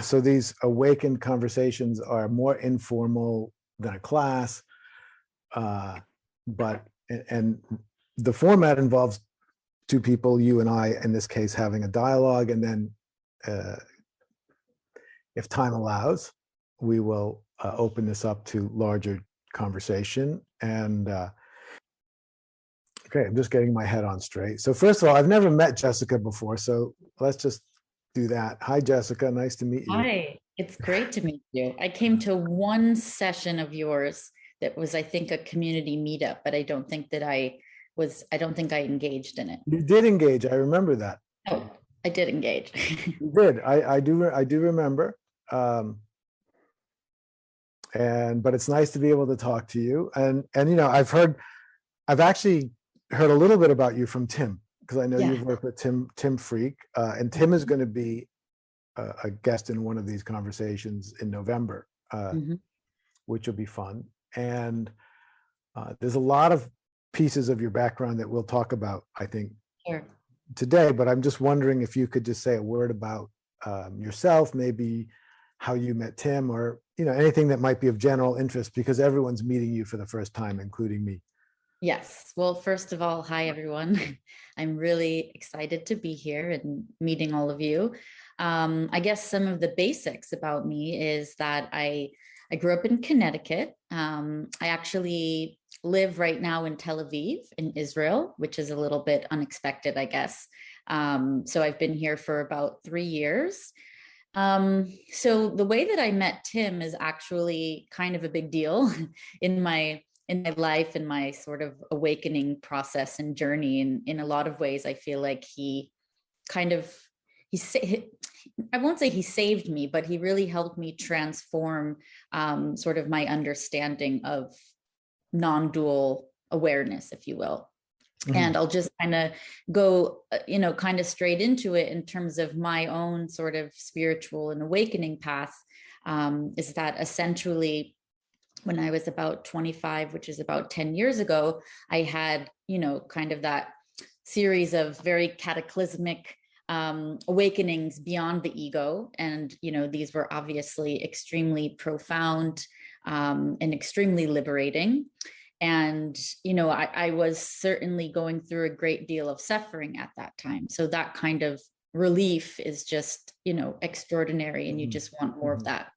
So these awakened conversations are more informal than a class, but and the format involves two people, you and I, in this case, having a dialogue, and then if time allows, we will open this up to larger conversation. And okay, I'm just getting my head on straight. So first of all, I've never met Jessica before, so let's just do that. Hi, Jessica. Nice to meet you. Hi, it's great to meet you. I came to one session of yours that was, I think, a community meetup, but I don't think I engaged in it. You did engage. I remember that. Oh, I did engage. You did. I do remember. But it's nice to be able to talk to you. And I've actually heard a little bit about you from Tim, because I know you've worked with Tim Freak, and Tim is going to be a guest in one of these conversations in November, which will be fun. And there's a lot of pieces of your background that we'll talk about, I think, today. But I'm just wondering if you could just say a word about yourself, maybe how you met Tim, or anything that might be of general interest, because everyone's meeting you for the first time, including me. Yes. Well, first of all, hi, everyone. I'm really excited to be here and meeting all of you. I guess some of the basics about me is that I grew up in Connecticut. I actually live right now in Tel Aviv in Israel, which is a little bit unexpected, I guess. So I've been here for about 3 years. So the way that I met Tim is actually kind of a big deal in my life, in my sort of awakening process and journey. And in a lot of ways, I feel like I won't say he saved me, but he really helped me transform sort of my understanding of non-dual awareness, if you will. And I'll just kind of go, kind of straight into it in terms of my own sort of spiritual and awakening path, is that essentially when I was about 25, which is about 10 years ago, I had, kind of that series of very cataclysmic awakenings beyond the ego. And, these were obviously extremely profound and extremely liberating. And, I was certainly going through a great deal of suffering at that time. So that kind of relief is just, extraordinary, and you just want more of that.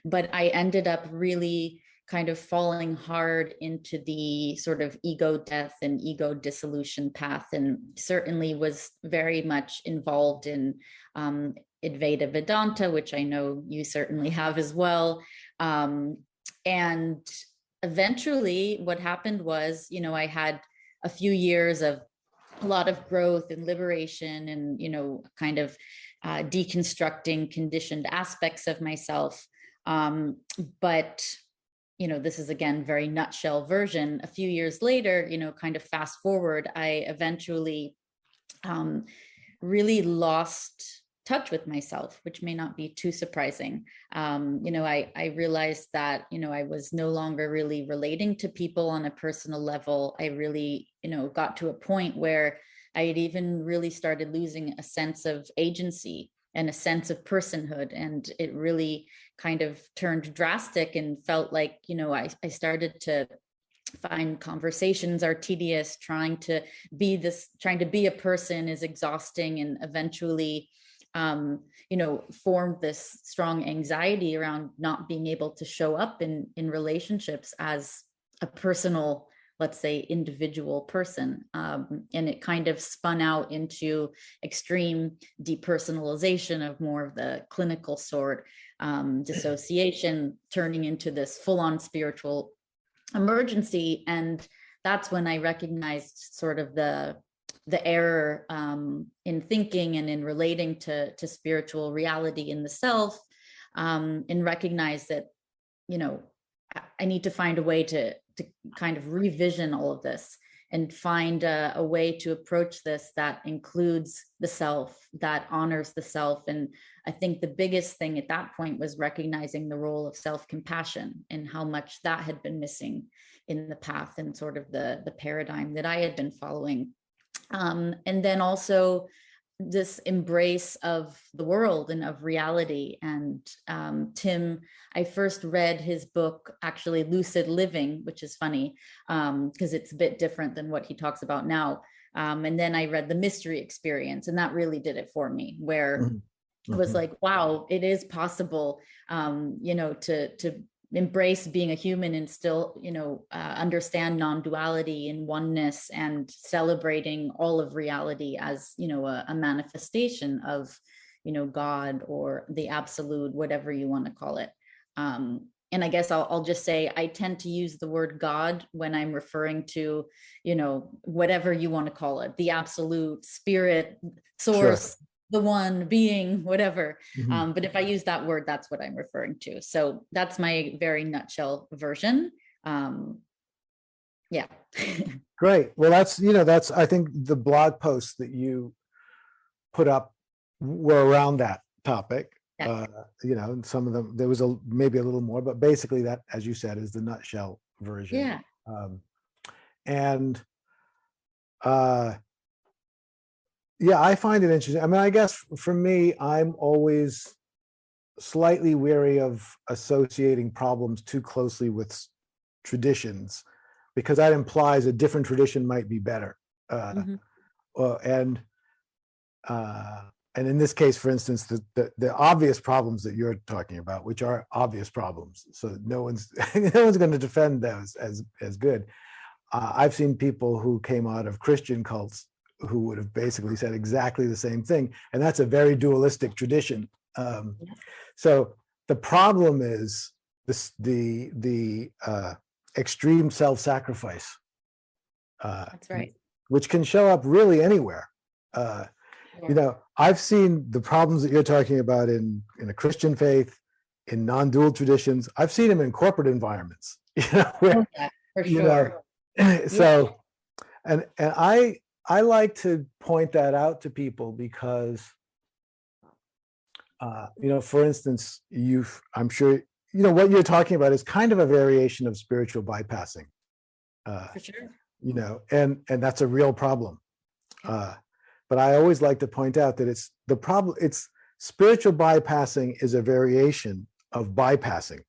But I ended up really kind of falling hard into the sort of ego death and ego dissolution path, and certainly was very much involved in Advaita Vedanta, which I know you certainly have as well. And eventually what happened was, I had a few years of a lot of growth and liberation and, kind of deconstructing conditioned aspects of myself. But, this is again, very nutshell version. A few years later, kind of fast forward, I eventually really lost touch with myself, which may not be too surprising. I realized that, I was no longer really relating to people on a personal level. I really, got to a point where I had even really started losing a sense of agency and a sense of personhood. And it really kind of turned drastic and felt like, I started to find conversations are tedious, trying to be a person is exhausting, and eventually formed this strong anxiety around not being able to show up in relationships as a personal, let's say, individual person. And it kind of spun out into extreme depersonalization of more of the clinical sort, dissociation, turning into this full-on spiritual emergency. And that's when I recognized sort of the error in thinking and in relating to spiritual reality in the self, and recognize that, I need to find a way to kind of revision all of this and find a way to approach this that includes the self, that honors the self. And I think the biggest thing at that point was recognizing the role of self-compassion and how much that had been missing in the path and sort of the paradigm that I had been following. And then also this embrace of the world and of reality. And Tim, I first read his book, actually Lucid Living, which is funny because it's a bit different than what he talks about now. And then I read The Mystery Experience, and that really did it for me, where it was like, wow, it is possible, to embrace being a human and still, understand non-duality and oneness, and celebrating all of reality as, a manifestation of, God or the absolute, whatever you want to call it. And I guess I'll just say, I tend to use the word God when I'm referring to, whatever you want to call it, the absolute, spirit, source, sure, the one, being, whatever. But if I use that word, that's what I'm referring to. So that's my very nutshell version. Yeah. Great. Well, that's, I think the blog posts that you put up were around that topic. Yeah. And some of them, there was maybe a little more, but basically that, as you said, is the nutshell version. Yeah. Yeah, I find it interesting. I mean, I guess for me, I'm always slightly wary of associating problems too closely with traditions, because that implies a different tradition might be better. And in this case, for instance, the obvious problems that you're talking about, which are obvious problems, so no one's going to defend those as good. I've seen people who came out of Christian cults who would have basically said exactly the same thing, and that's a very dualistic tradition. So the problem is the extreme self-sacrifice. That's right. Which can show up really anywhere. I've seen the problems that you're talking about in a Christian faith, in non-dual traditions. I've seen them in corporate environments. Where, for sure. So, and I like to point that out to people because, for instance, I'm sure, what you're talking about is kind of a variation of spiritual bypassing. For sure. And that's a real problem. But I always like to point out that it's spiritual bypassing is a variation of bypassing,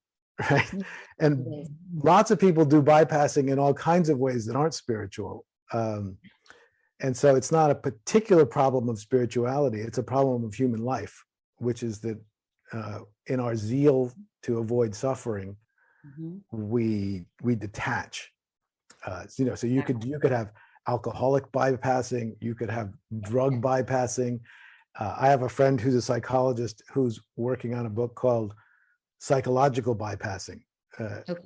right? And lots of people do bypassing in all kinds of ways that aren't spiritual. And so it's not a particular problem of spirituality, it's a problem of human life, which is that in our zeal to avoid suffering, we detach. So you could have alcoholic bypassing, you could have drug bypassing. I have a friend who's a psychologist who's working on a book called Psychological Bypassing,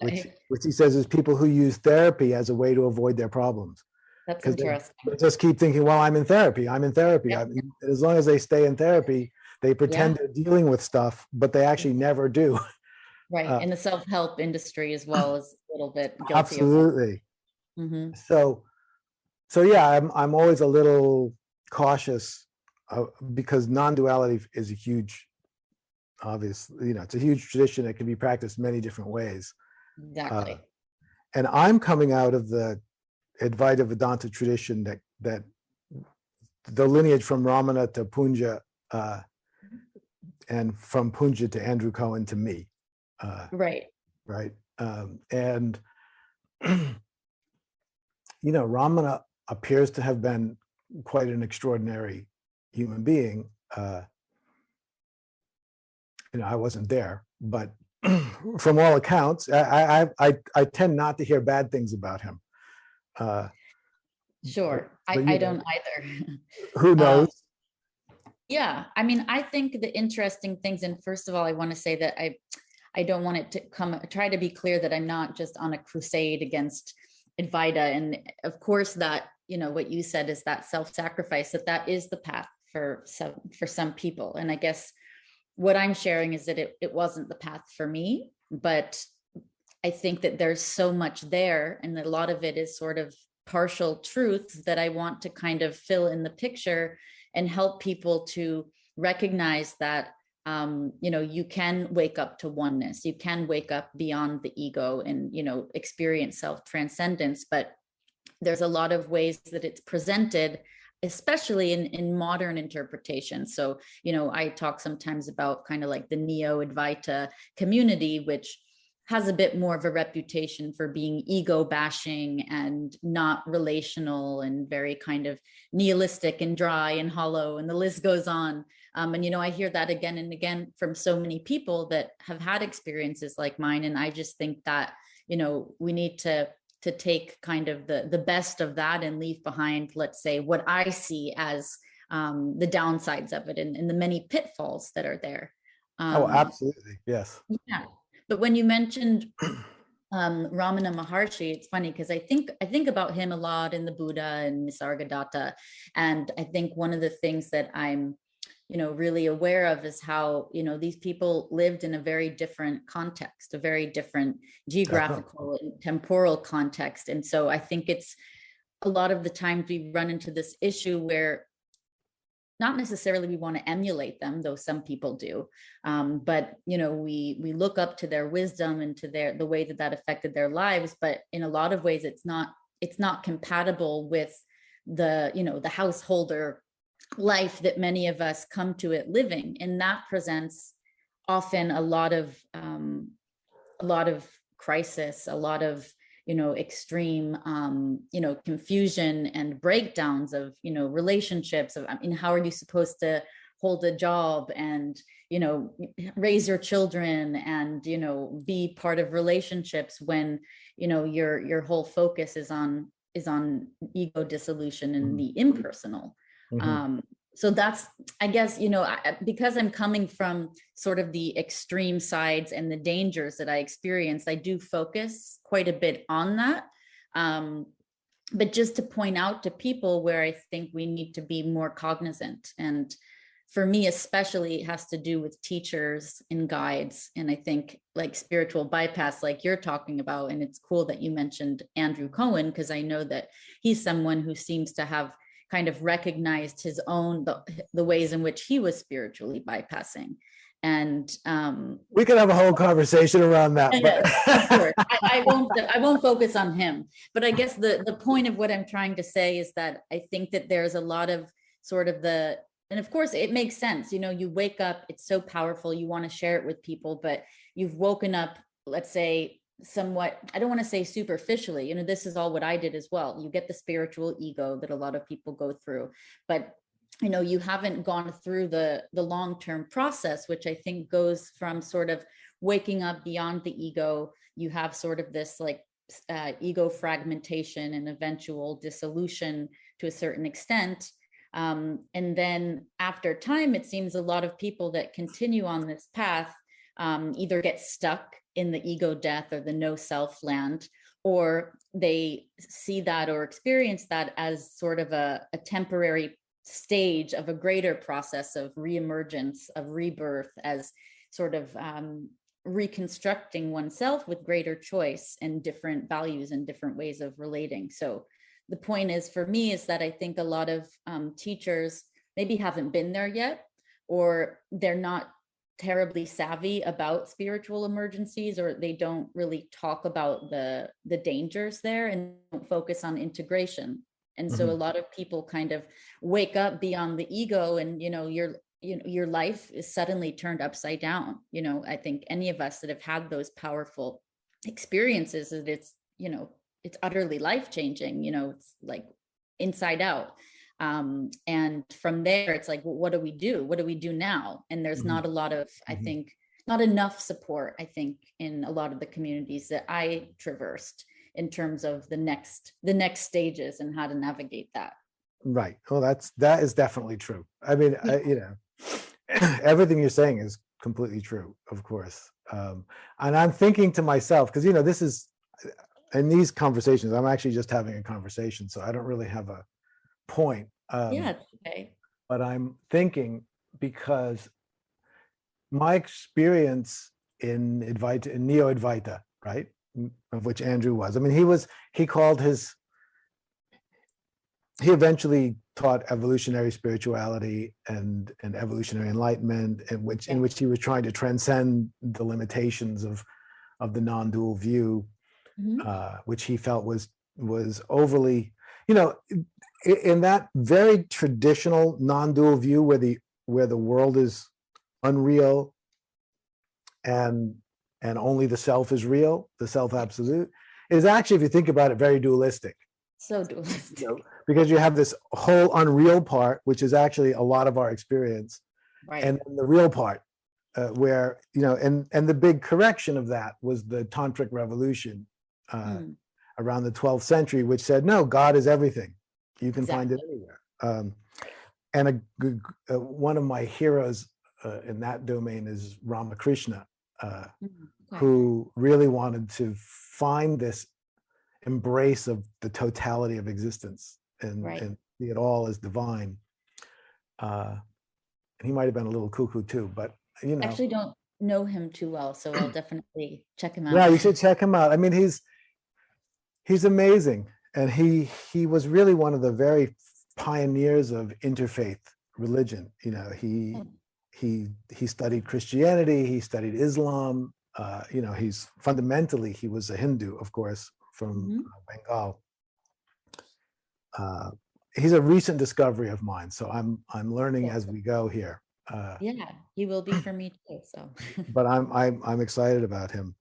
which he says is people who use therapy as a way to avoid their problems. That's interesting. They just keep thinking, well, I'm in therapy. Yep. As long as they stay in therapy, they pretend they're dealing with stuff, but they actually never do. Right. In the self-help industry as well is a little bit guilty. Absolutely. So yeah, I'm always a little cautious because non-duality is a huge, obviously, it's a huge tradition that can be practiced many different ways. Exactly. And I'm coming out of the Advaita Vedanta tradition that the lineage from Ramana to Punja, and from Punja to Andrew Cohen to me. Right. And Ramana appears to have been quite an extraordinary human being. I wasn't there, but from all accounts, I tend not to hear bad things about him. Sure. I don't either. Who knows? Yeah. I mean, I think the interesting things, and first of all, I want to say that I don't want it to try to be clear that I'm not just on a crusade against Advaita. And of course that, what you said is that self-sacrifice, that is the path for some people. And I guess what I'm sharing is that it wasn't the path for me, but I think that there's so much there, and a lot of it is sort of partial truths that I want to kind of fill in the picture and help people to recognize that, you can wake up to oneness, you can wake up beyond the ego and, experience self-transcendence, but there's a lot of ways that it's presented especially in modern interpretation. So, I talk sometimes about kind of like the Neo-Advaita community, which has a bit more of a reputation for being ego bashing and not relational and very kind of nihilistic and dry and hollow, and the list goes on. And I hear that again and again from so many people that have had experiences like mine. And I just think that, we need to take kind of the best of that and leave behind, let's say, what I see as the downsides of it and the many pitfalls that are there. Oh, absolutely. Yes. Yeah. But when you mentioned Ramana Maharshi, it's funny because I think about him a lot in the Buddha and Nisargadatta. And I think one of the things that I'm, really aware of is how, these people lived in a very different context, a very different geographical and temporal context. And so I think it's a lot of the times we run into this issue where not necessarily we want to emulate them, though some people do. But, we look up to their wisdom and to the way that affected their lives. But in a lot of ways, it's not compatible with the householder life that many of us come to it living. And that presents often a lot of crisis, a lot of extreme, confusion and breakdowns of, relationships of, how are you supposed to hold a job and, raise your children and, be part of relationships when, your whole focus is on ego dissolution and the impersonal. Mm-hmm. So that's, I guess, because I'm coming from sort of the extreme sides and the dangers that I experienced, I do focus quite a bit on that. But just to point out to people where I think we need to be more cognizant. And for me, especially, it has to do with teachers and guides. And I think like spiritual bypass, like you're talking about, and it's cool that you mentioned Andrew Cohen, because I know that he's someone who seems to have kind of recognized his own, the ways in which he was spiritually bypassing. And we could have a whole conversation around that. But of course, I won't focus on him. But I guess the point of what I'm trying to say is that I think that there's a lot of sort of and of course it makes sense. You wake up, it's so powerful, you want to share it with people, but you've woken up, let's say, somewhat, I don't want to say superficially, this is all what I did as well. You get the spiritual ego that a lot of people go through, but you haven't gone through the long-term process, which I think goes from sort of waking up beyond the ego. You have sort of this like ego fragmentation and eventual dissolution to a certain extent. And then after time, it seems a lot of people that continue on this path either get stuck in the ego death or the no self land, or they see that or experience that as sort of a temporary stage of a greater process of reemergence, of rebirth, as sort of reconstructing oneself with greater choice and different values and different ways of relating. So the point is, for me, is that I think a lot of teachers maybe haven't been there yet, or they're not terribly savvy about spiritual emergencies, or they don't really talk about the dangers there and don't focus on integration. And so a lot of people kind of wake up beyond the ego, and your life is suddenly turned upside down. I think any of us that have had those powerful experiences, that it's utterly life-changing. It's like inside out. And from there, it's like, well, what do we do? What do we do now? And there's not a lot of, I think, not enough support, I think, in a lot of the communities that I traversed in terms of the next stages and how to navigate that. Right. Well, that is definitely true. I mean, everything you're saying is completely true, of course. And I'm thinking to myself, because, this is, in these conversations, I'm actually just having a conversation, so I don't really have a point. Yeah, okay. But I'm thinking, because my experience in Neo-Advaita, right, of which Andrew was, I mean, he eventually taught evolutionary spirituality and evolutionary enlightenment, in which he was trying to transcend the limitations of the non-dual view, which he felt was overly, in that very traditional non-dual view where the world is unreal and only the self is real, the self absolute, is actually, if you think about it, very dualistic. So dualistic. Because you have this whole unreal part, which is actually a lot of our experience, right. And the real part, where, and the big correction of that was the Tantric revolution around the 12th century, which said, no, God is everything. You can find it anywhere. And one of my heroes in that domain is Ramakrishna, who really wanted to find this embrace of the totality of existence and see it all as divine. And he might have been a little cuckoo too, but I actually don't know him too well, so I'll definitely check him out. Yeah, you should check him out. I mean, he's amazing, and he was really one of the very pioneers of interfaith religion. He studied Christianity, he studied Islam. He's fundamentally, he was a Hindu, of course, from Bengal. He's a recent discovery of mine, so I'm learning as we go here. Yeah, he will be for me too. So, but I'm excited about him.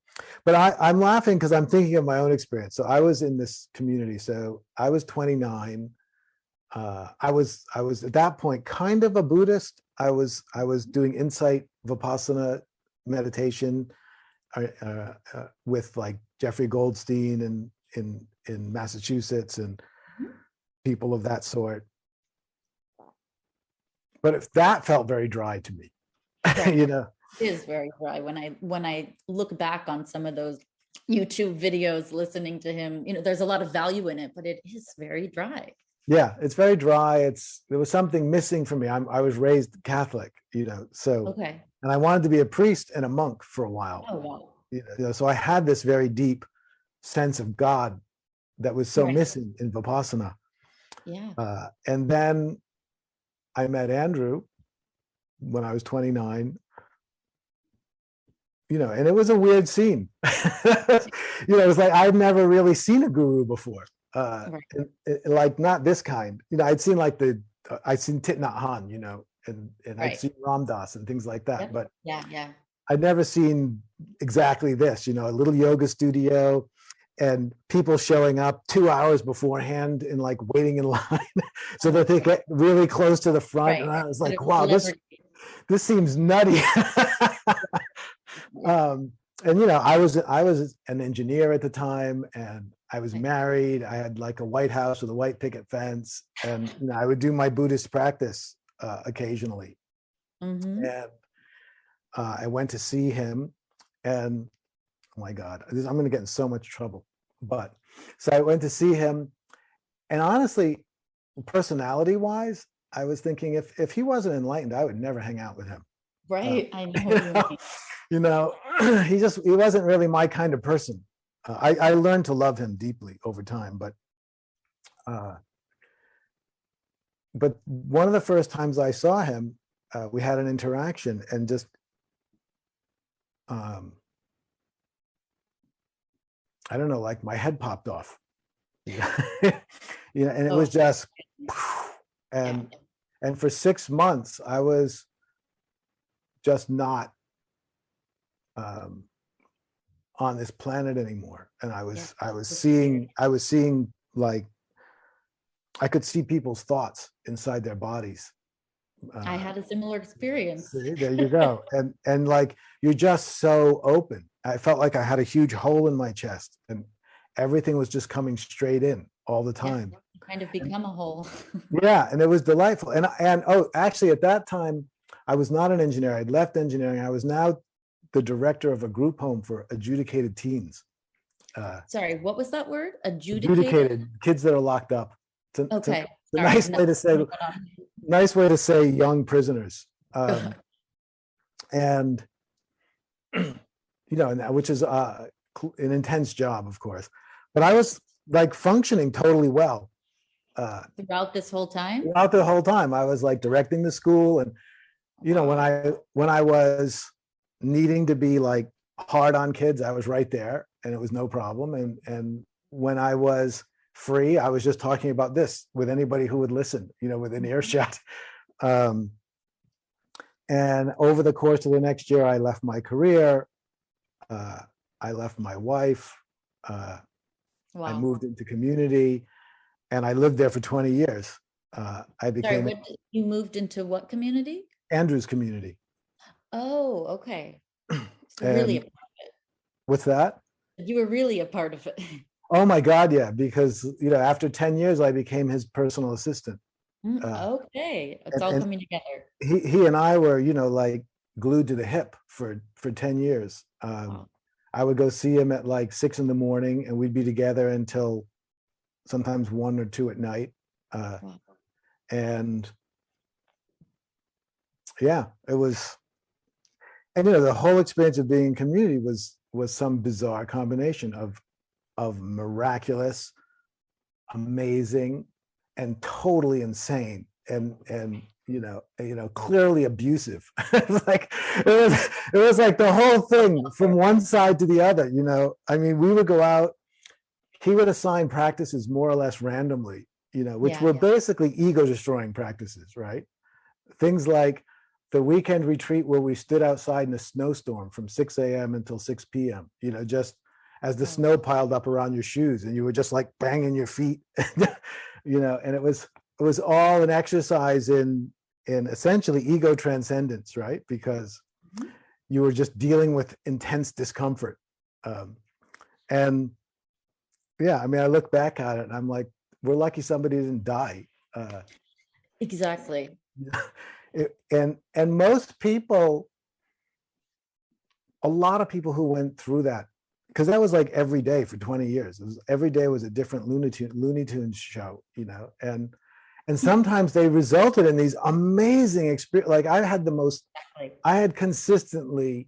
But I'm laughing because I'm thinking of my own experience. So I was in this community. So I was 29. I was at that point kind of a Buddhist. I was doing insight vipassana meditation with like Jeffrey Goldstein in Massachusetts and people of that sort. But that felt very dry to me. It is very dry. When I look back on some of those YouTube videos, listening to him, there's a lot of value in it, but it is very dry. Yeah, it's very dry. There was something missing for me. I was raised Catholic, so okay. And I wanted to be a priest and a monk for a while. Oh wow. So I had this very deep sense of God that was so missing in Vipassana. Yeah. And then I met Andrew when I was 29, and it was a weird scene. It was like, I'd never really seen a guru before. Like not this kind. I'd seen I'd seen Thich Nhat Hanh, and I'd seen Ram Dass and things like that. But yeah. I'd never seen exactly this, a little yoga studio and people showing up 2 hours beforehand and like waiting in line so that they get really close to the front. And I was like, wow, this seems nutty. And I was an engineer at the time, and I was married. I had like a white house with a white picket fence, and I would do my Buddhist practice occasionally. And I went to see him, and oh my God, I'm going to get in so much trouble. But so I went to see him, and honestly, personality-wise, I was thinking if he wasn't enlightened, I would never hang out with him. Right, I know. He wasn't really my kind of person. I learned to love him deeply over time, but one of the first times I saw him, we had an interaction, and just I don't know, like my head popped off. And it was just, and for 6 months I was just not on this planet anymore. And I was seeing like, I could see people's thoughts inside their bodies. I had a similar experience. See, there you go. And like, you're just so open. I felt like I had a huge hole in my chest, and everything was just coming straight in all the time. Kind of become a hole. Yeah, and it was delightful. And actually at that time, I was not an engineer. I'd left engineering. I was now the director of a group home for adjudicated teens. Sorry, what was that word? Adjudicated kids that are locked up. It's a nice way to say young prisoners. And which is an intense job, of course. But I was like functioning totally well. Throughout this whole time? Throughout the whole time. I was like directing the school, and when I was needing to be like hard on kids, I was right there, and it was no problem. And when I was free. I was just talking about this with anybody who would listen, within earshot. And over the course of the next year, I left my career. I left my wife. I moved into community, and I lived there for 20 years. You moved into what community? Andrew's community. Oh, okay. So really a part of it. What's that? You were really a part of it. Oh my God, yeah. Because, after 10 years, I became his personal assistant. Okay. It's all coming together. He and I were, like glued to the hip for 10 years. Wow. I would go see him at like 6 a.m, and we'd be together until sometimes 1 or 2 at night. Wow. And yeah, it was, and the whole experience of being in community was some bizarre combination of miraculous, amazing, and totally insane, and clearly abusive. it was like the whole thing from one side to the other. I mean, we would go out, he would assign practices more or less randomly, which were basically ego destroying practices, right? Things like the weekend retreat where we stood outside in a snowstorm from 6 a.m. until 6 p.m., just as the snow piled up around your shoes, and you were just like banging your feet, and it was all an exercise in essentially ego transcendence, right? Because you were just dealing with intense discomfort. And yeah, I mean, I look back at it and I'm like, we're lucky somebody didn't die. Exactly. And most people, a lot of people who went through that, because that was like every day for 20 years. Every day was a different Looney Tunes show, and sometimes they resulted in these amazing experiences. Like I had consistently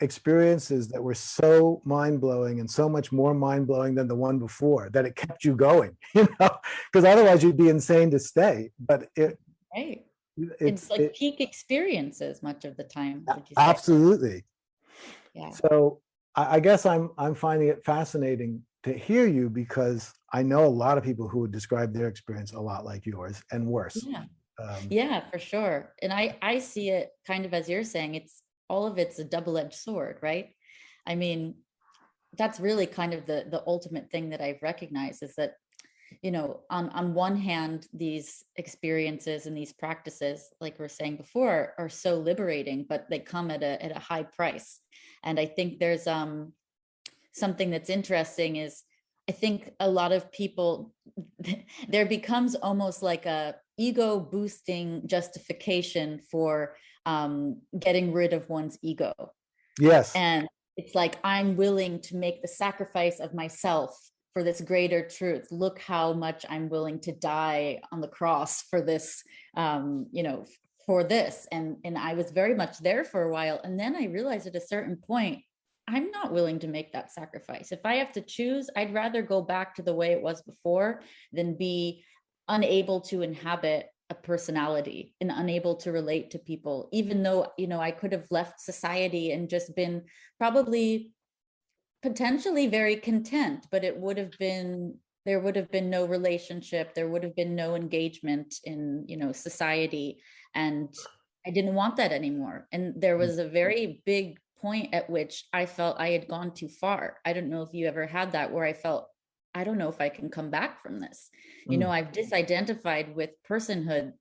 experiences that were so mind-blowing and so much more mind-blowing than the one before, that it kept you going, because otherwise you'd be insane to stay. But it's like peak experiences much of the time. Would you say? Absolutely. Yeah. So I guess I'm finding it fascinating to hear you, because I know a lot of people who would describe their experience a lot like yours and worse. Yeah, for sure. And I see it kind of as you're saying, it's a double-edged sword, right? I mean, that's really kind of the ultimate thing that I've recognized, is that, on one hand, these experiences and these practices, like we were saying before, are so liberating, but they come at a high price. And I think there's something that's interesting is, I think a lot of people, there becomes almost like a ego boosting justification for getting rid of one's ego. Yes. And it's like, I'm willing to make the sacrifice of myself for this greater truth. Look how much I'm willing to die on the cross for this, for this. And I was very much there for a while. And then I realized at a certain point, I'm not willing to make that sacrifice. If I have to choose, I'd rather go back to the way it was before than be unable to inhabit a personality and unable to relate to people, even though, I could have left society and just been probably potentially very content, but there would have been no relationship, there would have been no engagement in, society. And I didn't want that anymore. And there was a very big point at which I felt I had gone too far. I don't know if you ever had that, where I felt, I don't know if I can come back from this. I've disidentified with personhood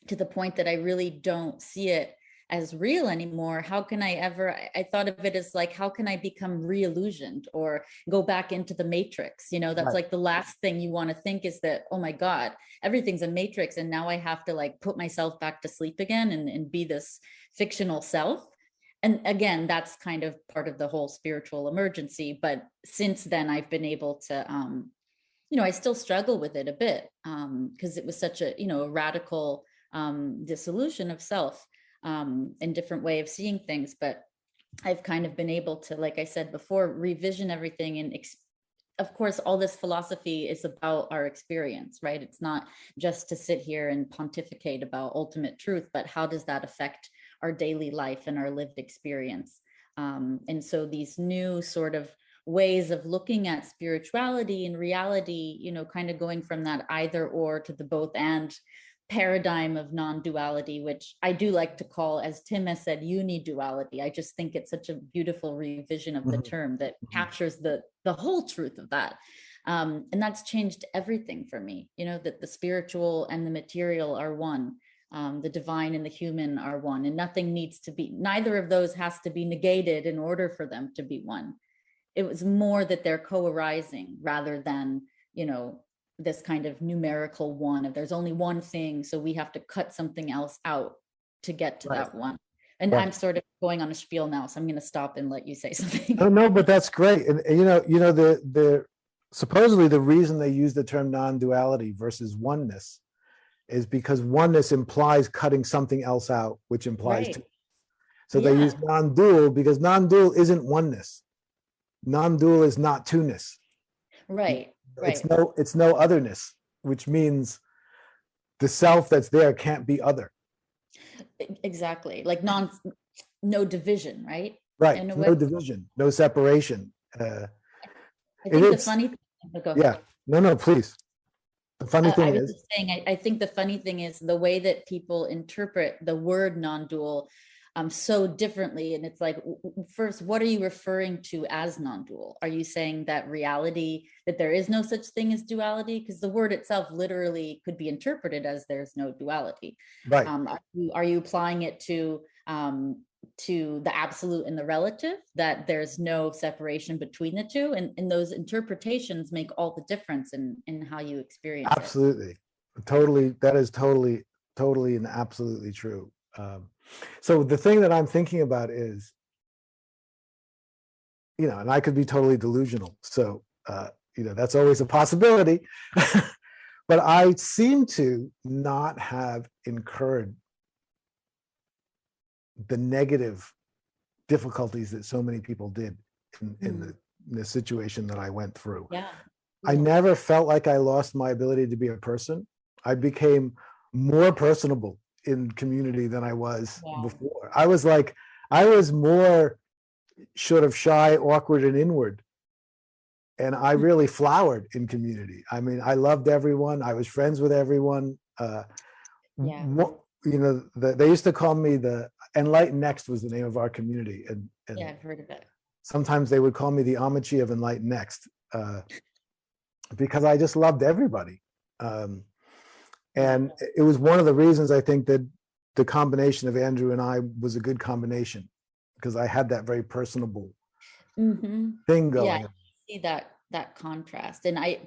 to the point that I really don't see it as real anymore. How can I thought of it as like, how can I become re-illusioned or go back into the matrix? That's right. Like the last thing you want to think is that, oh my God, everything's a matrix. And now I have to like put myself back to sleep again and be this fictional self. And again, that's kind of part of the whole spiritual emergency. But since then, I've been able to, I still struggle with it a bit because it was such a, a radical dissolution of self and different way of seeing things. But I've kind of been able to, like I said before, revision everything. And of course, all this philosophy is about our experience, right? It's not just to sit here and pontificate about ultimate truth, but how does that affect our daily life and our lived experience? And so these new sort of ways of looking at spirituality and reality, kind of going from that either or to the both and paradigm of non-duality, which I do like to call, as Tim has said, uniduality. I just think it's such a beautiful revision of the term that captures the whole truth of that. And that's changed everything for me, that the spiritual and the material are one. The divine and the human are one, and nothing needs to be, neither of those has to be negated in order for them to be one. It was more that they're co-arising rather than, this kind of numerical one of there's only one thing, so we have to cut something else out to get to that one. And I'm sort of going on a spiel now, so I'm going to stop and let you say something. Oh, no, but that's great. And the supposedly the reason they use the term non-duality versus oneness is because oneness implies cutting something else out, which implies two. So they use non-dual because non-dual isn't oneness. Non-dual is not two-ness. Right. It's no otherness, which means the self that's there can't be other. Exactly. Like no division, right? Right. No division, no separation. I think the funny thing, No, please. The funny thing is, I think the funny thing is the way that people interpret the word non-dual so differently. And it's like, first, what are you referring to as non-dual? Are you saying that reality, that there is no such thing as duality? Because the word itself literally could be interpreted as there's no duality. Right. Are you applying it to the absolute and the relative, that there's no separation between the two? And those interpretations make all the difference in how you experience it. Absolutely. Totally. That is totally and absolutely true. So the thing that I'm thinking about is, and I could be totally delusional. So, that's always a possibility. But I seem to not have incurred the negative difficulties that so many people did in the situation that I went through. Yeah. I never felt like I lost my ability to be a person. I became more personable in community than I was before. I was more sort of shy, awkward, and inward. And I really flowered in community. I mean, I loved everyone. I was friends with everyone. They used to call me the Enlightened Next was the name of our community. And I've heard of it. Sometimes they would call me the Amachi of Enlightened Next because I just loved everybody. And it was one of the reasons I think that the combination of Andrew and I was a good combination, because I had that very personable thing going. Yeah, I see that contrast. And I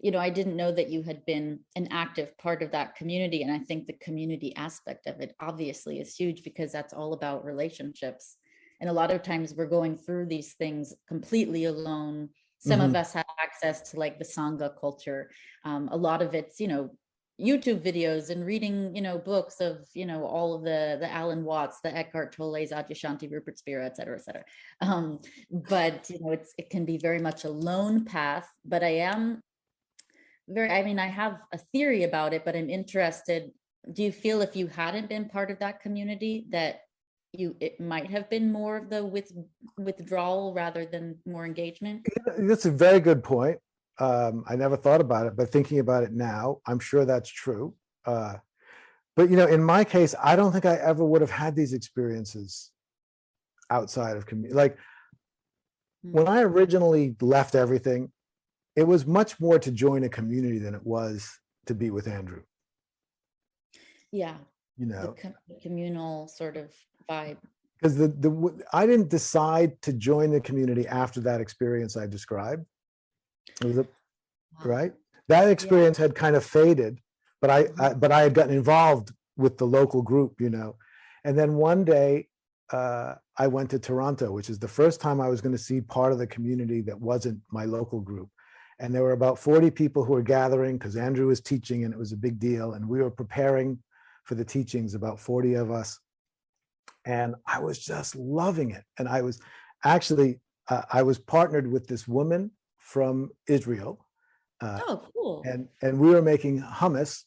didn't know that you had been an active part of that community. And I think the community aspect of it obviously is huge, because that's all about relationships. And a lot of times we're going through these things completely alone. Some of us have access to like the Sangha culture. A lot of it's, YouTube videos and reading, books of, all of the Alan Watts, the Eckhart Tolle's, Adyashanti, Rupert Spira, et cetera, et cetera. But, it can be very much a lone path, but I have a theory about it, but I'm interested. Do you feel if you hadn't been part of that community that it might have been more of the withdrawal rather than more engagement? That's a very good point. I never thought about it, but thinking about it now, I'm sure that's true. But in my case, I don't think I ever would have had these experiences outside of community. Like when I originally left everything, it was much more to join a community than it was to be with Andrew. Yeah. The communal sort of vibe. Because I didn't decide to join the community after that experience I described. Right? That experience had kind of faded, but I had gotten involved with the local group, And then one day I went to Toronto, which is the first time I was going to see part of the community that wasn't my local group. And there were about 40 people who were gathering because Andrew was teaching and it was a big deal. And we were preparing for the teachings, about 40 of us. And I was just loving it. And I was actually, I was partnered with this woman from Israel. Oh, cool. And we were making hummus.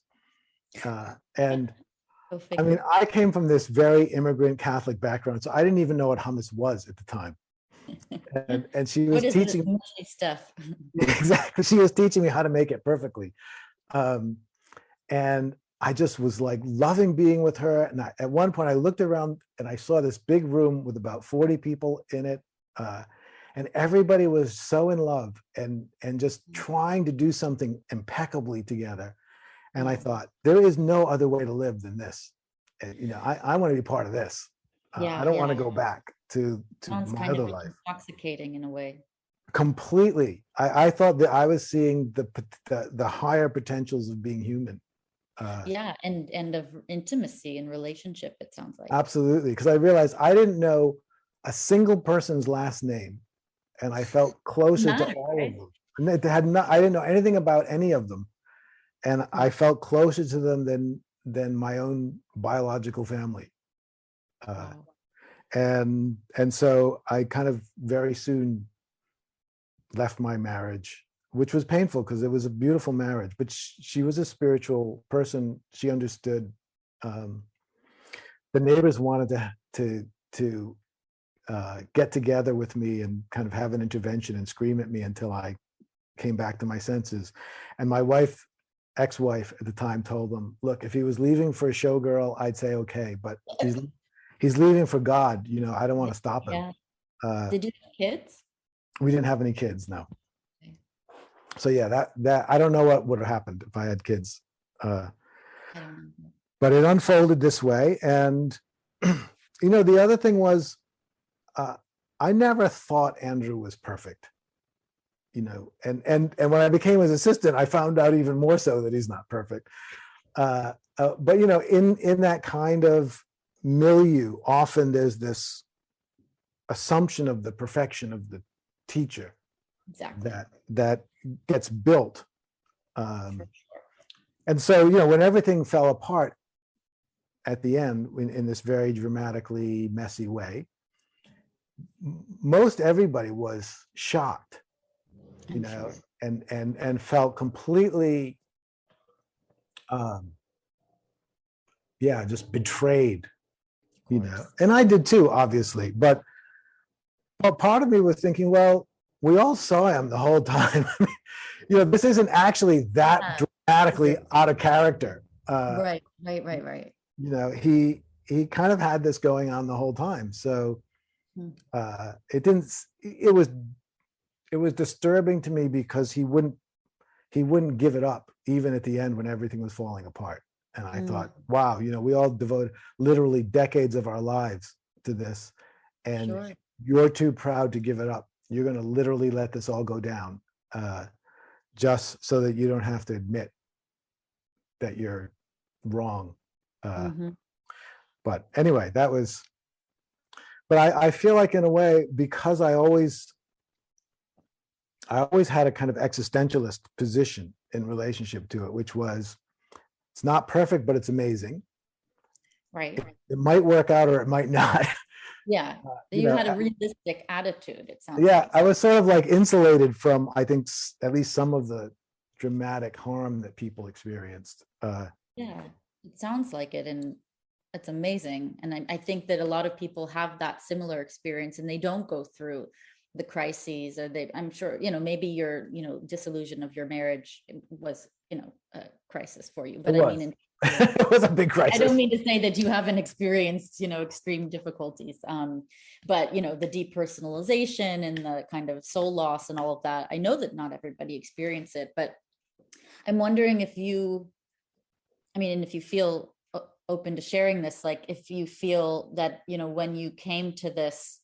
And I came from this very immigrant Catholic background, so I didn't even know what hummus was at the time. And she was What is this teaching mushy stuff? exactly. She was teaching me how to make it perfectly. Um, and I just was like loving being with her. And at one point I looked around and I saw this big room with about 40 people in it. And everybody was so in love and just trying to do something impeccably together. And I thought, there is no other way to live than this. And, I want to be part of this. I don't want to go back to Sounds my kind other of life. intoxicating in a way. Completely. I thought that I was seeing the higher potentials of being human. And of intimacy and relationship, it sounds like. Absolutely. Because I realized I didn't know a single person's last name. And I felt closer to all of them. And I didn't know anything about any of them. And I felt closer to them than my own biological family. Wow. And so I kind of very soon left my marriage, which was painful because it was a beautiful marriage, but she was a spiritual person. She understood. The neighbors wanted to get together with me and kind of have an intervention and scream at me until I came back to my senses. And my ex-wife at the time told them, look, if he was leaving for a showgirl, I'd say, okay, but he's leaving for God. I don't want to stop him. Did you have kids? We didn't have any kids, no. Okay. So yeah, that I don't know what would have happened if I had kids. I don't know. But it unfolded this way. And the other thing was, I never thought Andrew was perfect. And when I became his assistant, I found out even more so that he's not perfect. But in that kind of milieu, often there's this assumption of the perfection of the teacher. Exactly. That gets built. And so, when everything fell apart at the end in this very dramatically messy way, most everybody was shocked. Sure. and felt completely just betrayed, and I did too, obviously, but part of me was thinking, well, we all saw him the whole time. This isn't actually that dramatically out of character. Right. He kind of had this going on the whole time, so it was disturbing to me because he wouldn't give it up even at the end when everything was falling apart. And I thought, wow, we all devoted literally decades of our lives to this, and you're too proud to give it up. You're going to literally let this all go down just so that you don't have to admit that you're wrong. But anyway, but I feel like in a way, because I always had a kind of existentialist position in relationship to it, which was, it's not perfect, but it's amazing. Right. It might work out or it might not. Yeah. You had a realistic attitude, it sounds like. I was sort of like insulated from, I think, at least some of the dramatic harm that people experienced. It sounds like it. And it's amazing. And I think that a lot of people have that similar experience and they don't go through the crises, or I'm sure, maybe your, disillusion of your marriage was, a crisis for you, but I mean, it was a big crisis. I don't mean to say that you haven't experienced, extreme difficulties, but, the depersonalization and the kind of soul loss and all of that, I know that not everybody experience it, but I'm wondering if you feel open to sharing this, like if you feel that, when you came to this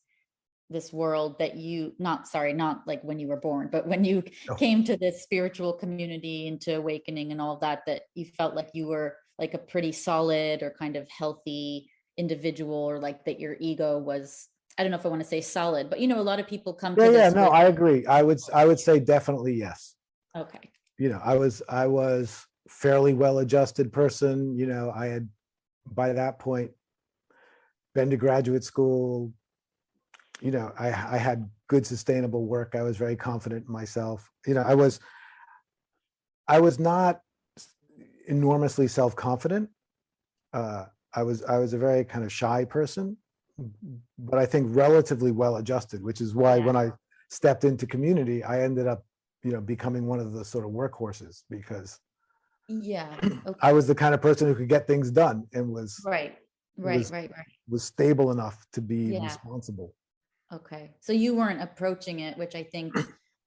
world that not like when you were born, but when you came to this spiritual community into awakening and all of that you felt like you were like a pretty solid or kind of healthy individual, or like that your ego was, I don't know if I want to say solid, but a lot of people come to this. No, I agree. I would say definitely yes. Okay. I was fairly well-adjusted person. I had by that point been to graduate school. I had good sustainable work. I was very confident in myself. I was not enormously self-confident. I was a very kind of shy person, but I think relatively well adjusted, which is why Yeah. when I stepped into community, I ended up, becoming one of the sort of workhorses, because Yeah. Okay. I was the kind of person who could get things done and was Right. was Right. was stable enough to be Yeah. responsible. Okay. So you weren't approaching it, which I think,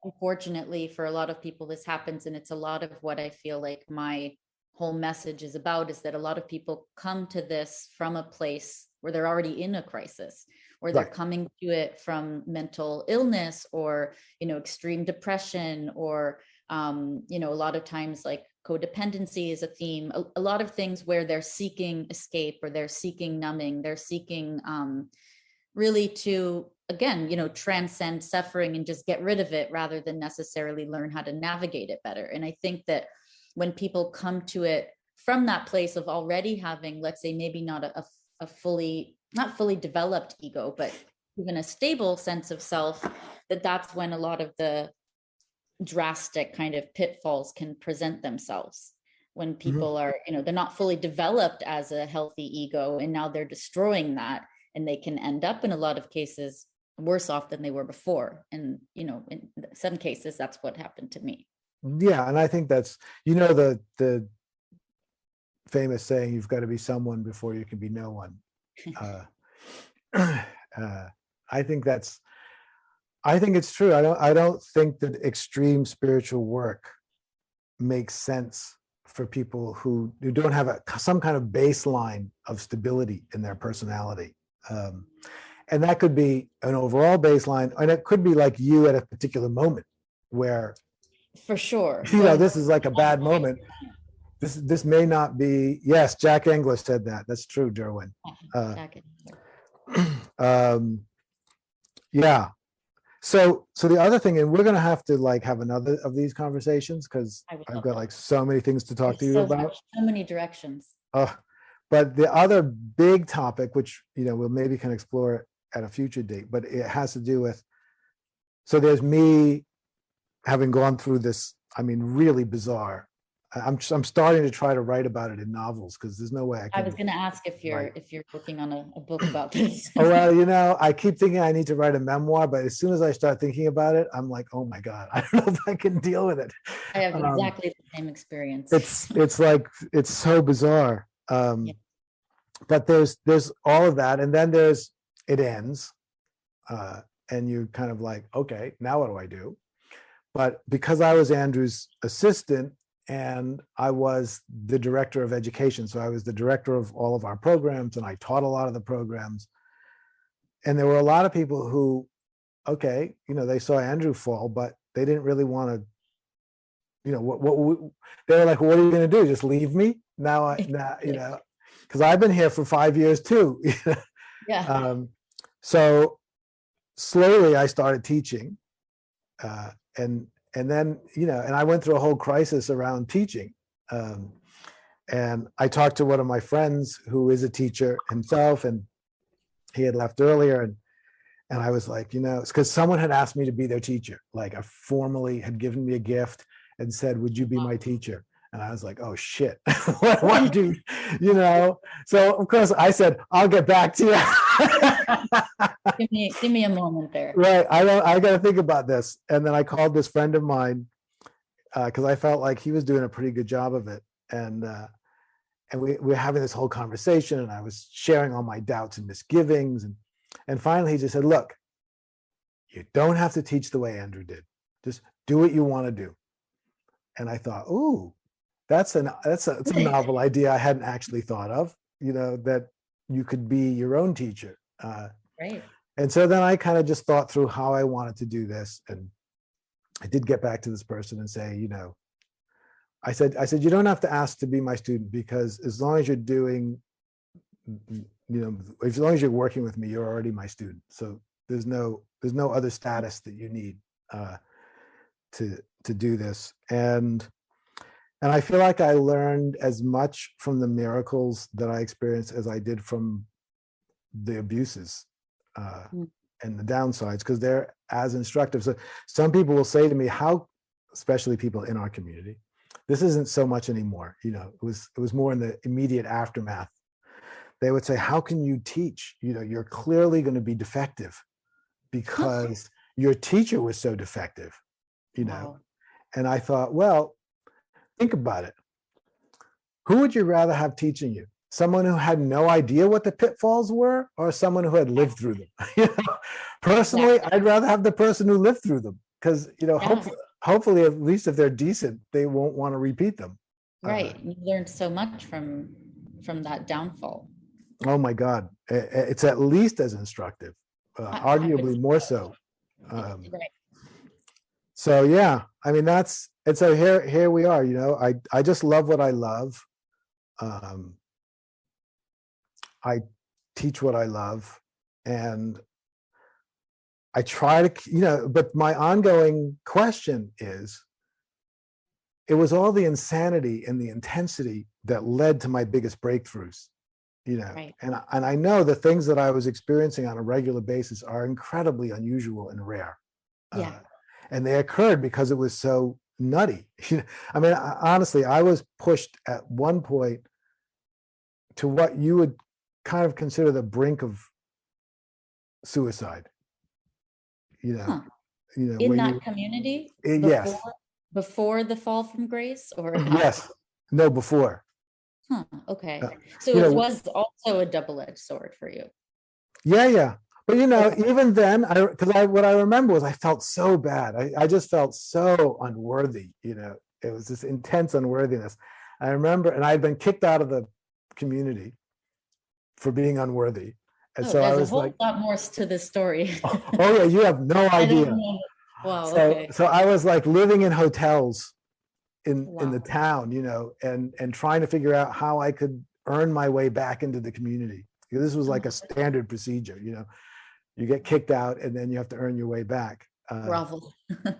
unfortunately, for a lot of people, this happens. And it's a lot of what I feel like my whole message is about, is that a lot of people come to this from a place where they're already in a crisis, or they're Right. coming to it from mental illness, or, extreme depression, or, a lot of times like codependency is a theme, a lot of things where they're seeking escape, or they're seeking numbing, they're seeking, really to, again, transcend suffering and just get rid of it, rather than necessarily learn how to navigate it better. And I think that when people come to it from that place of already having, let's say, maybe not a fully, not fully developed ego, but even a stable sense of self, that's when a lot of the drastic kind of pitfalls can present themselves, when people are, they're not fully developed as a healthy ego, and now they're destroying that, and they can end up in a lot of cases worse off than they were before. And, in some cases, that's what happened to me. Yeah, and I think that's, the famous saying, you've got to be someone before you can be no one. I think it's true. I don't think that extreme spiritual work makes sense for people who don't have some kind of baseline of stability in their personality. And that could be an overall baseline, and it could be like you at a particular moment where, for sure, this is like a bad moment. This may not be. Yes, Jack Engler said that. That's true, Derwin. Yeah. So the other thing, and we're going to have to have another of these conversations, because I've got so many things to talk to you about. So many directions. But the other big topic, which we'll maybe can explore at a future date, but it has to do with. So there's me having gone through this. I mean, really bizarre. I'm starting to try to write about it in novels, because there's no way I can. I was going to ask if you're working on a book about this. Oh, well, I keep thinking I need to write a memoir, but as soon as I start thinking about it, I'm like, oh my God, I don't know if I can deal with it. I have exactly the same experience. It's so bizarre. Yeah. But there's all of that, and then it ends, and you're kind of like, okay, now what do I do? But because I was Andrew's assistant, and I was the director of education, so I was the director of all of our programs, and I taught a lot of the programs. And there were a lot of people who, okay, they saw Andrew fall, but they didn't really want to, they were like, well, what are you going to do? Just leave me now? Because I've been here for 5 years too. Yeah. So slowly I started teaching, and then, and I went through a whole crisis around teaching. And I talked to one of my friends who is a teacher himself, and he had left earlier. And I was like, it's because someone had asked me to be their teacher, like I formally had given me a gift and said, would you be my teacher? And I was like, oh shit, what do So of course I said, I'll get back to you. give me a moment there. Right, I got to think about this. And then I called this friend of mine, because I felt like he was doing a pretty good job of it. And we were having this whole conversation, and I was sharing all my doubts and misgivings. And finally he just said, look, you don't have to teach the way Andrew did. Just do what you want to do. And I thought, ooh, that's a novel idea I hadn't actually thought of, that you could be your own teacher. Right. And so then I kind of just thought through how I wanted to do this. And I did get back to this person and say, I said, you don't have to ask to be my student, because as long as you're doing, as long as you're working with me, you're already my student. So there's no other status that you need to do this. And I feel like I learned as much from the miracles that I experienced as I did from the abuses and the downsides, because they're as instructive. So some people will say to me, especially people in our community, this isn't so much anymore. It was more in the immediate aftermath. they would say, how can you teach? You're clearly going to be defective because your teacher was so defective, Wow. And I thought, well, think about it. Who would you rather have teaching you? Someone who had no idea what the pitfalls were, or someone who had lived through them? Personally, I'd rather have the person who lived through them, because hopefully, at least if they're decent, they won't want to repeat them. Right. You learned so much from that downfall. Oh my God, it's at least as instructive, arguably more so. Right. So yeah, I mean and so here we are. I just love what I love. I teach what I love, and I try to, but my ongoing question is, it was all the insanity and the intensity that led to my biggest breakthroughs, Right. and I know the things that I was experiencing on a regular basis are incredibly unusual and rare. Yeah. And they occurred because it was so nutty. I mean, honestly, I was pushed at one point to what you would kind of consider the brink of suicide. In where that community? Yes. Before the fall from grace, or yes. No, before. Okay. So it was also a double-edged sword for you. Yeah. But even then, what I remember was I felt so bad. I just felt so unworthy. It was this intense unworthiness. I remember, and I had been kicked out of the community for being unworthy. And so I was like, a whole lot more to this story. oh yeah, you have no idea. Wow. So I was like living in hotels in the town, and trying to figure out how I could earn my way back into the community. This was like a standard procedure. You get kicked out and then you have to earn your way back. Bravo.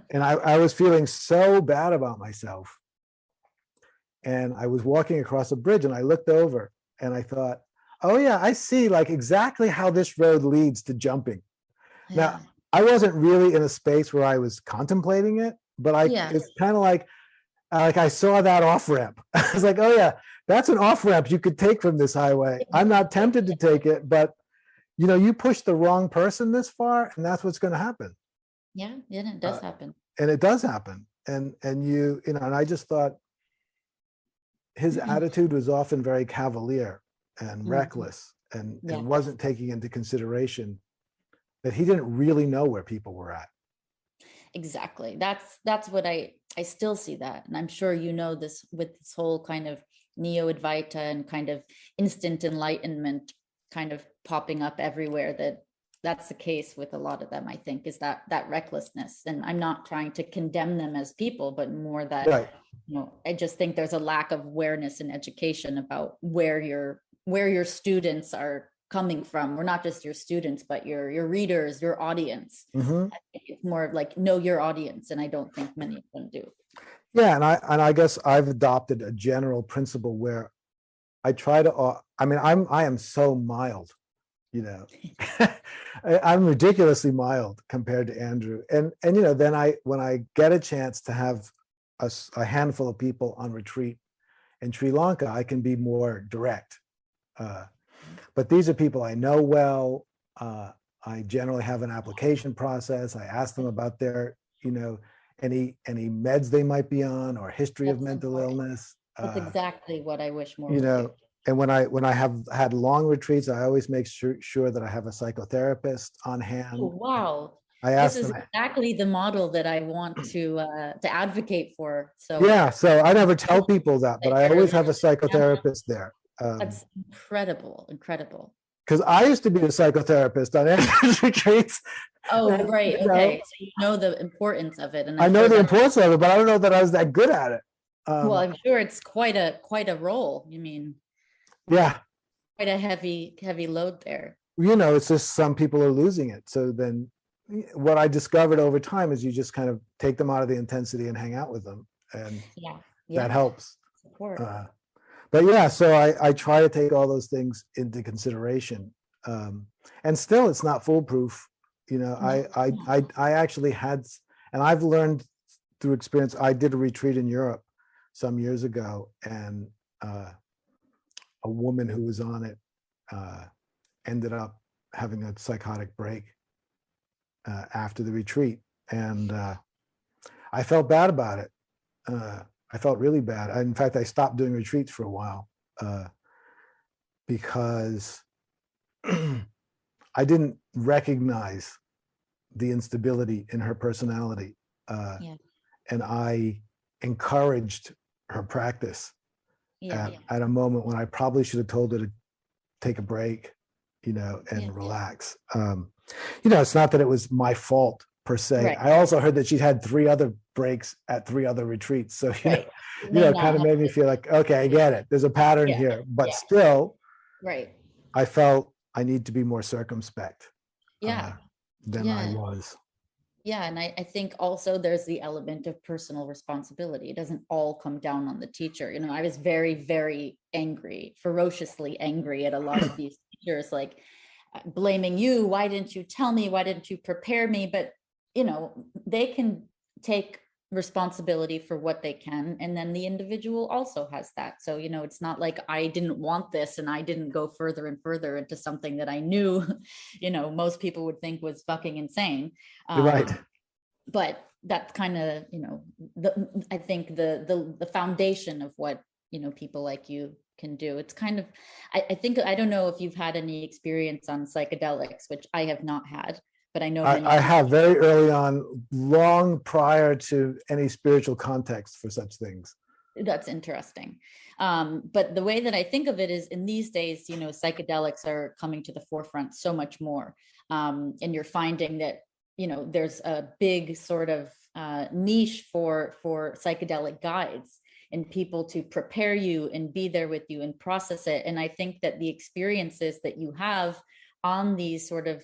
And I was feeling so bad about myself. And I was walking across a bridge and I looked over and I thought, oh yeah, I see like exactly how this road leads to jumping. Yeah. Now, I wasn't really in a space where I was contemplating it, but it's kind of like I saw that off ramp. I was like, oh yeah, that's an off ramp you could take from this highway. I'm not tempted to take it, but you push the wrong person this far, and that's what's going to happen. Yeah, it does happen. And it does happen. And and I just thought his attitude was often very cavalier and reckless, and wasn't taking into consideration that he didn't really know where people were at. Exactly. That's what I still see that. And I'm sure this with this whole kind of neo-Advaita and kind of instant enlightenment kind of popping up everywhere, that's the case with a lot of them, I think, is that recklessness. And I'm not trying to condemn them as people, but more that, right. I just think there's a lack of awareness and education about where your students are coming from, or not just your students, but your readers, your audience. Mm-hmm. I think it's more like know your audience, and I don't think many of them do. Yeah, and I guess I've adopted a general principle where I try to. I am so mild, I'm ridiculously mild compared to Andrew, and then when I get a chance to have a handful of people on retreat in Sri Lanka, I can be more direct. But these are people I know well. I generally have an application process. I ask them about their, any meds they might be on, or history of mental illness. That's exactly what I wish more. And when I have had long retreats, I always make sure that I have a psychotherapist on hand. Oh, wow. I ask this is them, exactly the model that I want to advocate for. So so I never tell people that, but I always have a psychotherapist there. That's incredible. Because I used to be a psychotherapist on Andrew's retreats. Oh, right. Okay. So you know the importance of it. And I know the importance of it, but I don't know that I was that good at it. Well, I'm sure it's quite a role. Yeah. Quite a heavy load there. It's just some people are losing it. So then what I discovered over time is you just kind of take them out of the intensity and hang out with them. And that helps. Support. But so I try to take all those things into consideration, and still it's not foolproof. I actually had, and I've learned through experience. I did a retreat in Europe some years ago, and a woman who was on it ended up having a psychotic break after the retreat. And I felt bad about it. I felt really bad. In fact, I stopped doing retreats for a while because I didn't recognize the instability in her personality. And I encouraged her practice at a moment when I probably should have told her to take a break, and relax. It's not that it was my fault per se. Right. I also heard that she'd had 3 other breaks at 3 other retreats. So, it kind of made me feel like, okay, I get it. There's a pattern here, but still, I felt I need to be more circumspect than I was. Yeah. And I think also there's the element of personal responsibility. It doesn't all come down on the teacher. I was very, very angry, ferociously angry at a lot of these teachers, like blaming you. Why didn't you tell me? Why didn't you prepare me? But, they can take responsibility for what they can. And then the individual also has that. So, it's not like I didn't want this and I didn't go further and further into something that I knew, most people would think was fucking insane. Right. But that's kind of, I think the foundation of what, people like you can do. It's kind of, I think, I don't know if you've had any experience on psychedelics, which I have not had. But I know I have very early on, long prior to any spiritual context for such things. That's interesting. But the way that I think of it is in these days, psychedelics are coming to the forefront so much more. And you're finding that, there's a big sort of niche for psychedelic guides and people to prepare you and be there with you and process it. And I think that the experiences that you have on these sort of,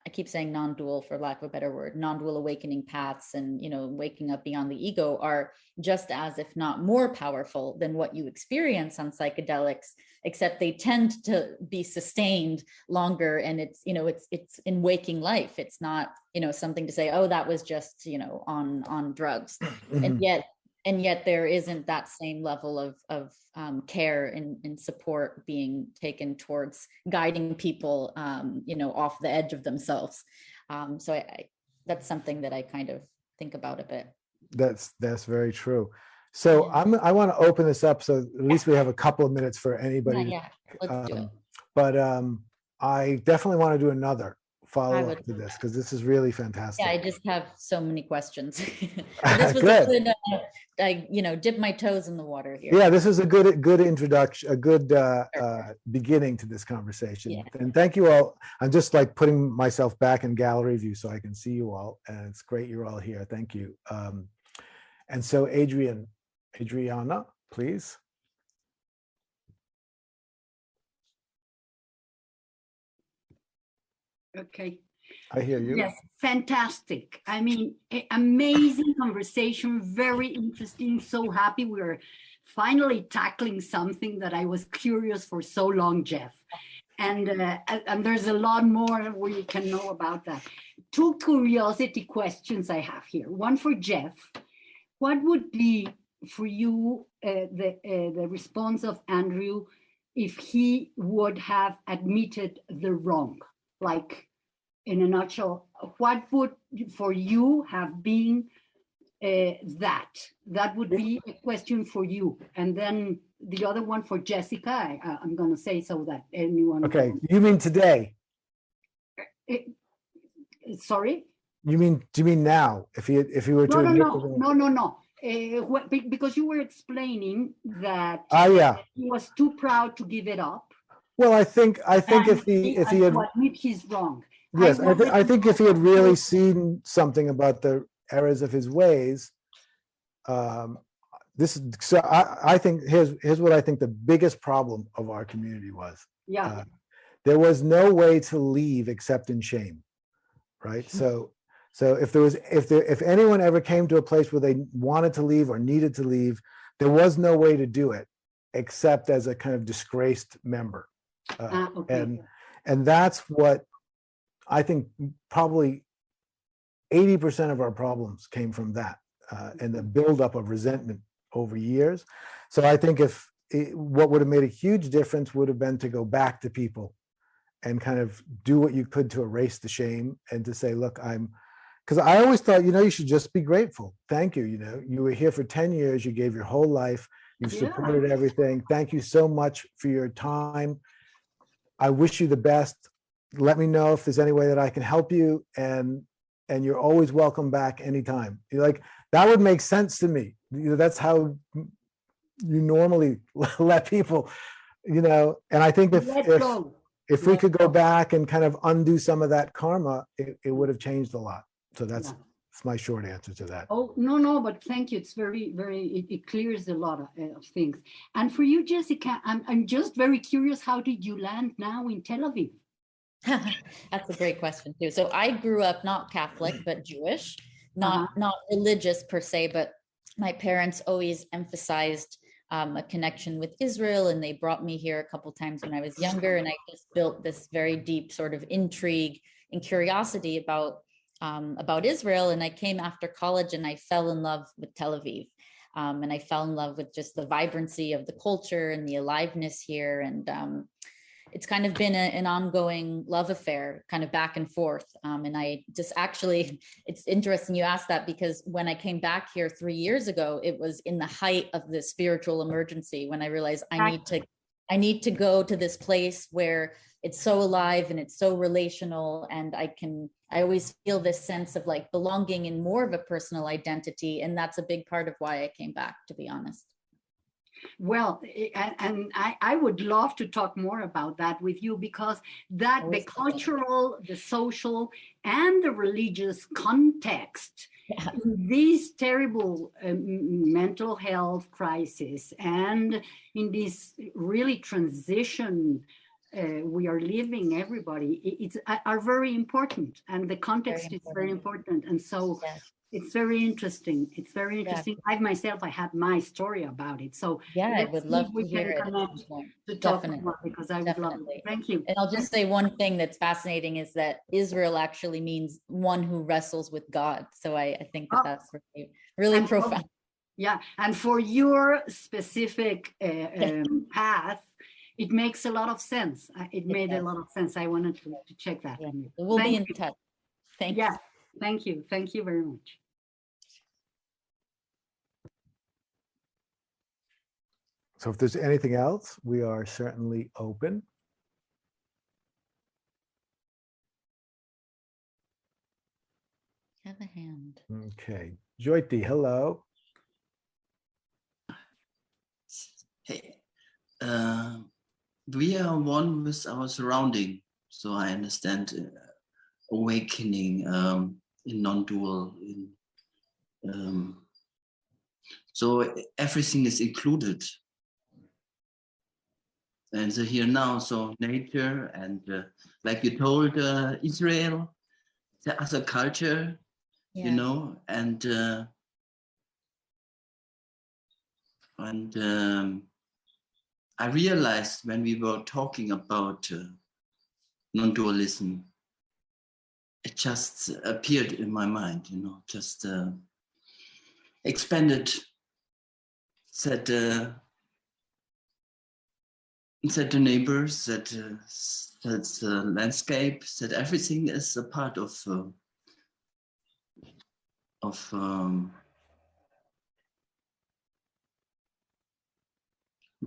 I keep saying non-dual for lack of a better word, non-dual awakening paths and, waking up beyond the ego are just as, if not more powerful than what you experience on psychedelics, except they tend to be sustained longer. And it's, it's in waking life. It's not, something to say, oh, that was just, on drugs. And yet there isn't that same level of care and support being taken towards guiding people, off the edge of themselves. So I that's something that I kind of think about a bit. That's very true. So I want to open this up so at least we have a couple of minutes for anybody. Let's do it. But I definitely want to do another follow-up to this because this is really fantastic. Yeah, I just have so many questions. This was a good, I dip my toes in the water here. Yeah, this is a good introduction, a good beginning to this conversation. Yeah. And thank you all. I'm just like putting myself back in gallery view so I can see you all, and it's great you're all here. Thank you. And so Adriana, please. Okay. I hear you. Yes, fantastic. I mean, amazing conversation, very interesting. So happy we're finally tackling something that I was curious for so long, Jeff. And there's a lot more we can know about that. 2 curiosity questions I have here. One for Jeff. What would be for you the response of Andrew if he would have admitted the wrong? Like, in a nutshell, what would for you have been that? That would be a question for you. And then the other one for Jessica, I'm going to say so that anyone. Okay, you mean today? Sorry? Do you mean now? If he were to No. Because you were explaining that he was too proud to give it up. Well, I think if he had admit he's wrong. Yes, I think if he had really seen something about the errors of his ways, I think here's what I think the biggest problem of our community was. Yeah. There was no way to leave except in shame, right? So if anyone ever came to a place where they wanted to leave or needed to leave, there was no way to do it except as a kind of disgraced member. Okay. And that's what I think probably 80% of our problems came from that and the buildup of resentment over years. So I think if what would have made a huge difference would have been to go back to people and kind of do what you could to erase the shame and to say, look, because I always thought, you should just be grateful. Thank you. You were here for 10 years. You gave your whole life. You've supported everything. Thank you so much for your time. I wish you the best. Let me know if there's any way that I can help you. And you're always welcome back anytime. That would make sense to me. That's how you normally let people, and I think if we could go back and kind of undo some of that karma, it would have changed a lot. So that's my short answer to that. Oh, no, but thank you. It's very, very, it clears a lot of things. And for you, Jessica, I'm just very curious, how did you land now in Tel Aviv? That's a great question too. So I grew up not Catholic, but Jewish, not religious per se, but my parents always emphasized a connection with Israel, and they brought me here a couple times when I was younger, and I just built this very deep sort of intrigue and curiosity about Israel. And I came after college and I fell in love with Tel Aviv, and I fell in love with just the vibrancy of the culture and the aliveness here. And it's kind of been an ongoing love affair, kind of back and forth. And I just actually, it's interesting you asked that, because when I came back here 3 years ago, it was in the height of the spiritual emergency when I realized I need to go to this place where it's so alive and it's so relational. And I always feel this sense of like belonging in more of a personal identity. And that's a big part of why I came back, to be honest. Well, and I would love to talk more about that with you, because that the cultural, the social, and the religious context in these terrible mental health crisis, and in this really transition we are living, everybody, are very important, and the context is very important. And so it's very interesting. It's very interesting. I had my story about it. So I would love to hear it to talk more, because I would love it. Thank you. And I'll just say one thing that's fascinating is that Israel actually means one who wrestles with God. So I think that's really profound. Yeah, and for your specific path, it makes a lot of sense. It made a lot of sense. I wanted to check that. We'll be in touch. Thanks. Yeah, thank you. Thank you very much. So if there's anything else, we are certainly open. Have a hand. Okay. Jyoti, hello. Hey, we are one with our surrounding. So I understand awakening in non-dual. So everything is included. And so here now, so nature and like you told, Israel, the other culture, and I realized when we were talking about non-dualism, it just appeared in my mind, just expanded, said the neighbors, that the landscape, that everything is a part of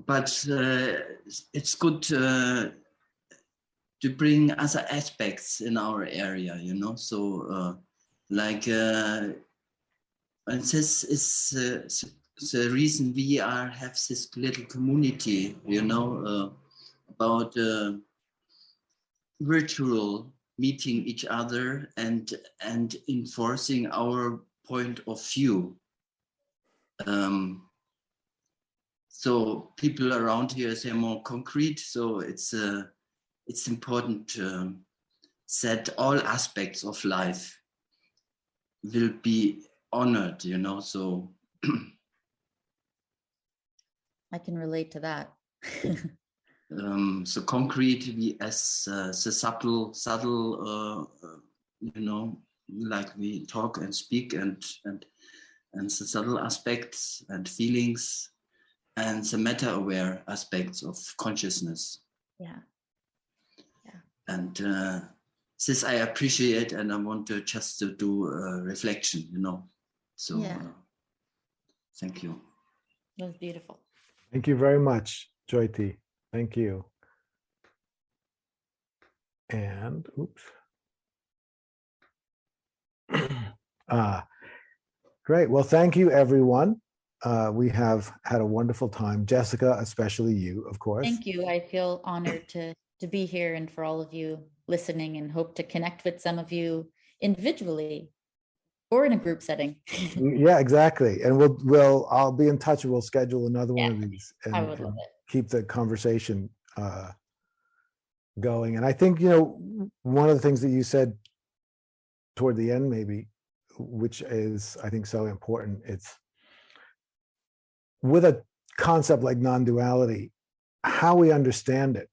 but it's good to bring other aspects in our area, so like and this is the reason we have this little community, about virtual meeting each other and enforcing our point of view. So people around here, they're more concrete. So it's important that all aspects of life will be honored, so. I can relate to that. So concrete, we as the subtle, like we talk and speak and the subtle aspects and feelings, and the meta-aware aspects of consciousness. Yeah. And this I appreciate, and I want to just to do a reflection, So thank you. That was beautiful. Thank you very much, Jyoti. Thank you. And oops. Great. Well, thank you, everyone. We have had a wonderful time. Jessica, especially you, of course. Thank you. I feel honored to be here and for all of you listening, and hope to connect with some of you individually or in a group setting. Yeah, exactly. And I'll be in touch and we'll schedule another one of these I would love it. Keep the conversation going. And I think, one of the things that you said toward the end, maybe, which is, I think, so important, it's with a concept like non-duality, how we understand it,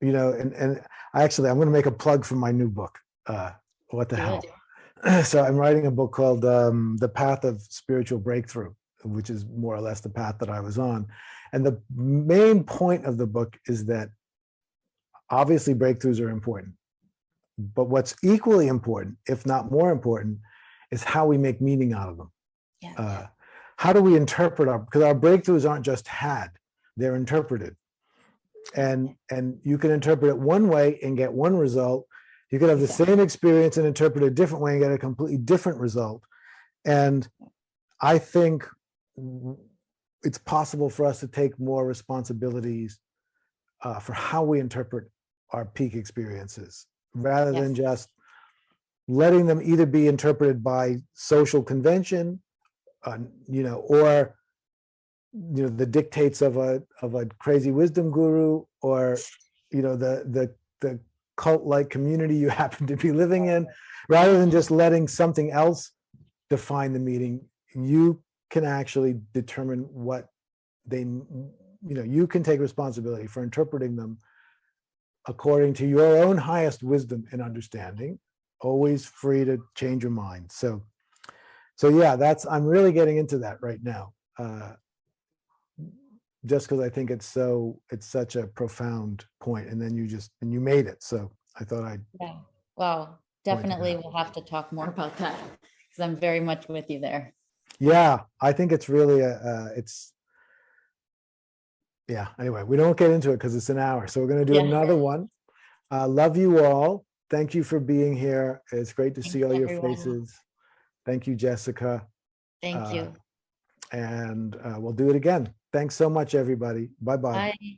and actually, I'm going to make a plug for my new book, What the Hell? So I'm writing a book called The Path of Spiritual Breakthrough, which is more or less the path that I was on. And the main point of the book is that obviously breakthroughs are important, but what's equally important, if not more important, is how we make meaning out of them. Yeah. How do we interpret because our breakthroughs aren't just had, they're interpreted. And you can interpret it one way and get one result. You could have the same experience and interpret it a different way and get a completely different result. And I think it's possible for us to take more responsibilities for how we interpret our peak experiences, rather than just letting them either be interpreted by social convention, or the dictates of a crazy wisdom guru, or the cult-like community you happen to be living in, rather than just letting something else define the meaning. You can actually determine what you can take responsibility for interpreting them according to your own highest wisdom and understanding, always free to change your mind. So yeah, I'm really getting into that right now, just because I think it's such a profound point, and then you made it. So I thought Well, definitely we'll have to talk more about that, because I'm very much with you there. Yeah, I think it's really anyway, we don't get into it because it's an hour, so we're going to do another one. Love you all. Thank you for being here. It's great to see all your faces. Thank you, Jessica. Thank you. And we'll do it again. Thanks so much, everybody. Bye-bye. Bye.